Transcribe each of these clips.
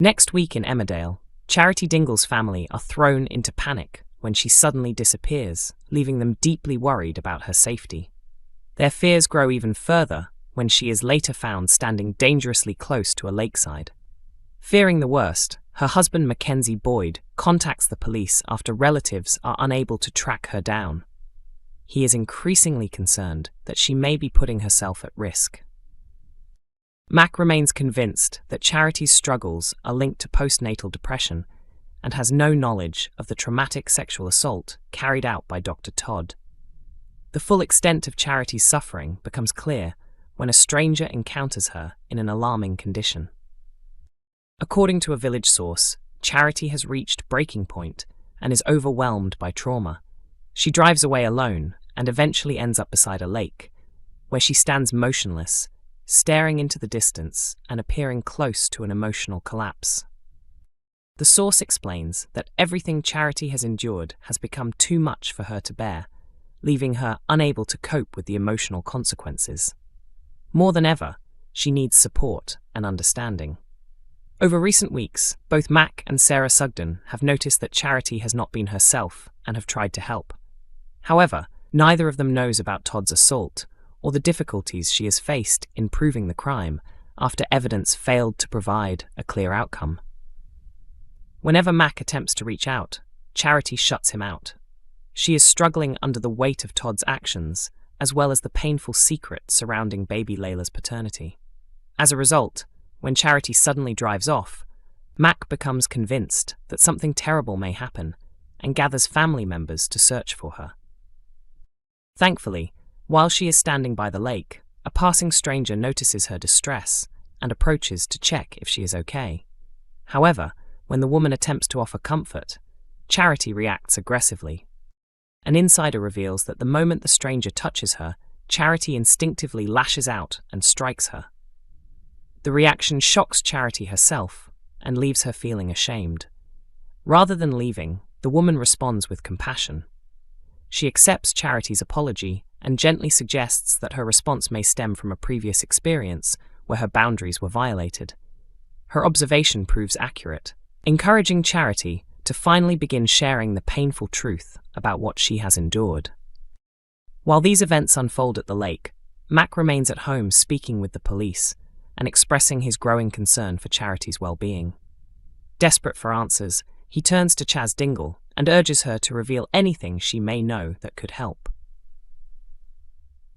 Next week in Emmerdale, Charity Dingle's family are thrown into panic when she suddenly disappears, leaving them deeply worried about her safety. Their fears grow even further when she is later found standing dangerously close to a lakeside. Fearing the worst, her husband Mackenzie Boyd contacts the police after relatives are unable to track her down. He is increasingly concerned that she may be putting herself at risk. Mack remains convinced that Charity's struggles are linked to postnatal depression and has no knowledge of the traumatic sexual assault carried out by Dr. Todd. The full extent of Charity's suffering becomes clear when a stranger encounters her in an alarming condition. According to a village source, Charity has reached breaking point and is overwhelmed by trauma. She drives away alone and eventually ends up beside a lake, where she stands motionless, staring into the distance and appearing close to an emotional collapse. The source explains that everything Charity has endured has become too much for her to bear, leaving her unable to cope with the emotional consequences. More than ever, she needs support and understanding. Over recent weeks, both Mack and Sarah Sugden have noticed that Charity has not been herself and have tried to help. However, neither of them knows about Todd's assault or the difficulties she has faced in proving the crime after evidence failed to provide a clear outcome. Whenever Mack attempts to reach out, Charity shuts him out. She is struggling under the weight of Todd's actions, as well as the painful secret surrounding baby Leyla's paternity. As a result, when Charity suddenly drives off, Mack becomes convinced that something terrible may happen and gathers family members to search for her. Thankfully, while she is standing by the lake, a passing stranger notices her distress and approaches to check if she is okay. However, when the woman attempts to offer comfort, Charity reacts aggressively. An insider reveals that the moment the stranger touches her, Charity instinctively lashes out and strikes her. The reaction shocks Charity herself and leaves her feeling ashamed. Rather than leaving, the woman responds with compassion. She accepts Charity's apology and gently suggests that her response may stem from a previous experience where her boundaries were violated. Her observation proves accurate, encouraging Charity to finally begin sharing the painful truth about what she has endured. While these events unfold at the lake, Mack remains at home speaking with the police and expressing his growing concern for Charity's well-being. Desperate for answers, he turns to Chaz Dingle and urges her to reveal anything she may know that could help.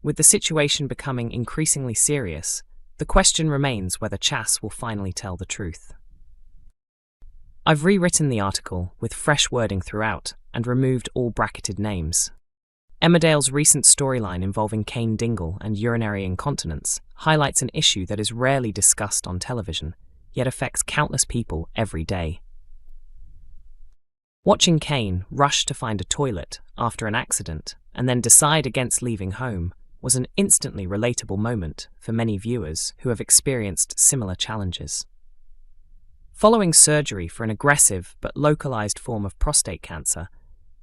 With the situation becoming increasingly serious, the question remains whether Chas will finally tell the truth. I've rewritten the article with fresh wording throughout and removed all bracketed names. Emmerdale's recent storyline involving Cain Dingle and urinary incontinence highlights an issue that is rarely discussed on television, yet affects countless people every day. Watching Cain rush to find a toilet after an accident and then decide against leaving home was an instantly relatable moment for many viewers who have experienced similar challenges. Following surgery for an aggressive but localized form of prostate cancer,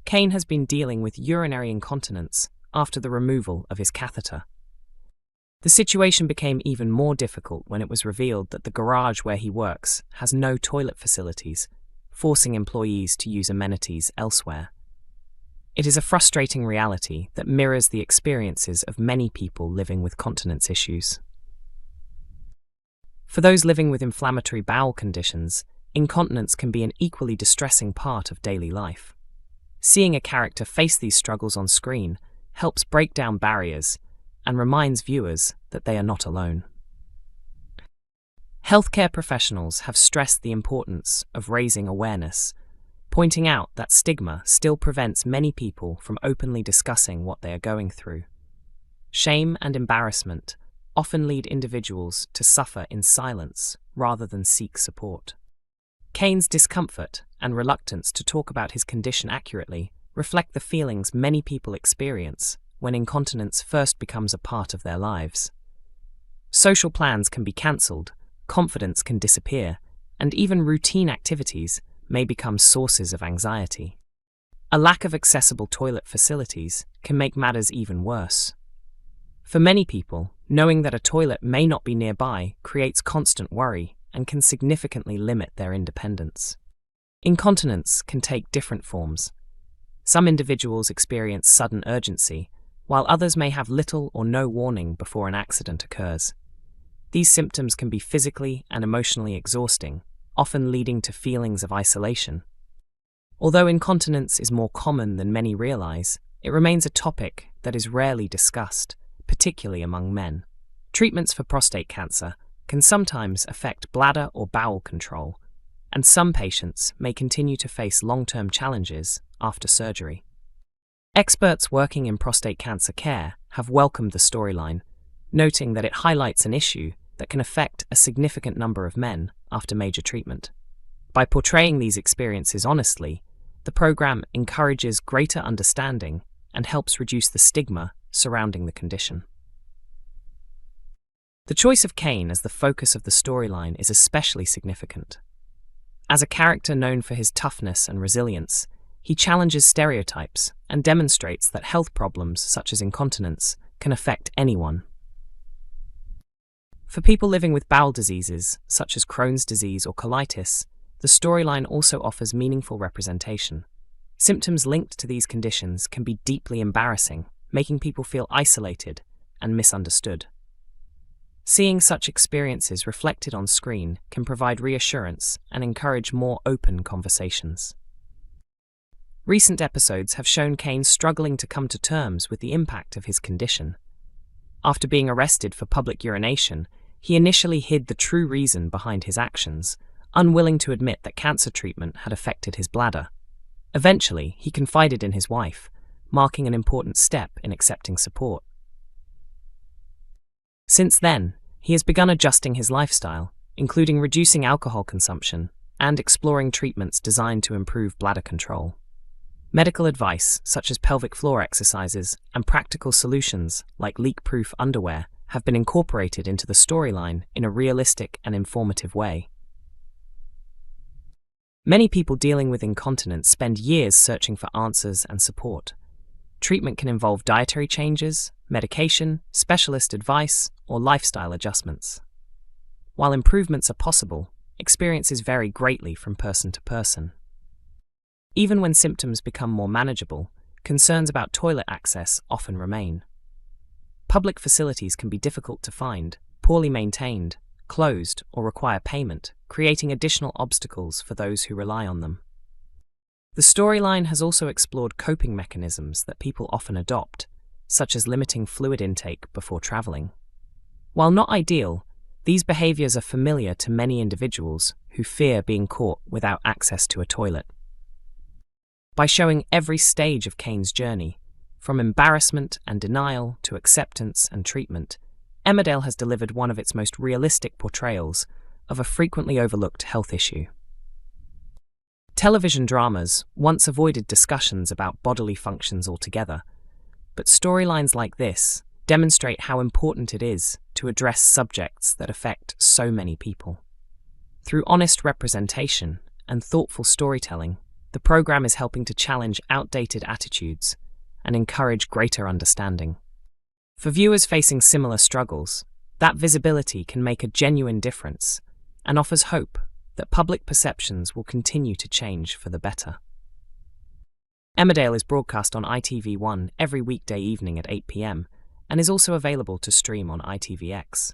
Cain has been dealing with urinary incontinence after the removal of his catheter. The situation became even more difficult when it was revealed that the garage where he works has no toilet facilities, forcing employees to use amenities elsewhere. It is a frustrating reality that mirrors the experiences of many people living with continence issues. For those living with inflammatory bowel conditions, incontinence can be an equally distressing part of daily life. Seeing a character face these struggles on screen helps break down barriers and reminds viewers that they are not alone. Healthcare professionals have stressed the importance of raising awareness, pointing out that stigma still prevents many people from openly discussing what they are going through. Shame and embarrassment often lead individuals to suffer in silence rather than seek support. Cain's discomfort and reluctance to talk about his condition accurately reflect the feelings many people experience when incontinence first becomes a part of their lives. Social plans can be cancelled, confidence can disappear, and even routine activities may become sources of anxiety. A lack of accessible toilet facilities can make matters even worse. For many people, knowing that a toilet may not be nearby creates constant worry and can significantly limit their independence. Incontinence can take different forms. Some individuals experience sudden urgency, while others may have little or no warning before an accident occurs. These symptoms can be physically and emotionally exhausting, often leading to feelings of isolation. Although incontinence is more common than many realize, it remains a topic that is rarely discussed, particularly among men. Treatments for prostate cancer can sometimes affect bladder or bowel control, and some patients may continue to face long-term challenges after surgery. Experts working in prostate cancer care have welcomed the storyline, noting that it highlights an issue that can affect a significant number of men after major treatment. By portraying these experiences honestly, the program encourages greater understanding and helps reduce the stigma surrounding the condition. The choice of Kane as the focus of the storyline is especially significant. As a character known for his toughness and resilience, he challenges stereotypes and demonstrates that health problems such as incontinence can affect anyone. For people living with bowel diseases, such as Crohn's disease or colitis, the storyline also offers meaningful representation. Symptoms linked to these conditions can be deeply embarrassing, making people feel isolated and misunderstood. Seeing such experiences reflected on screen can provide reassurance and encourage more open conversations. Recent episodes have shown Kane struggling to come to terms with the impact of his condition. After being arrested for public urination, he initially hid the true reason behind his actions, unwilling to admit that cancer treatment had affected his bladder. Eventually, he confided in his wife, marking an important step in accepting support. Since then, he has begun adjusting his lifestyle, including reducing alcohol consumption and exploring treatments designed to improve bladder control. Medical advice, such as pelvic floor exercises and practical solutions like leak-proof underwear, have been incorporated into the storyline in a realistic and informative way. Many people dealing with incontinence spend years searching for answers and support. Treatment can involve dietary changes, medication, specialist advice, or lifestyle adjustments. While improvements are possible, experiences vary greatly from person to person. Even when symptoms become more manageable, concerns about toilet access often remain. Public facilities can be difficult to find, poorly maintained, closed, or require payment, creating additional obstacles for those who rely on them. The storyline has also explored coping mechanisms that people often adopt, such as limiting fluid intake before traveling. While not ideal, these behaviors are familiar to many individuals who fear being caught without access to a toilet. By showing every stage of Kane's journey, from embarrassment and denial to acceptance and treatment, Emmerdale has delivered one of its most realistic portrayals of a frequently overlooked health issue. Television dramas once avoided discussions about bodily functions altogether, but storylines like this demonstrate how important it is to address subjects that affect so many people. Through honest representation and thoughtful storytelling, the program is helping to challenge outdated attitudes and encourage greater understanding. For viewers facing similar struggles, that visibility can make a genuine difference and offers hope that public perceptions will continue to change for the better. Emmerdale is broadcast on ITV1 every weekday evening at 8 p.m. and is also available to stream on ITVX.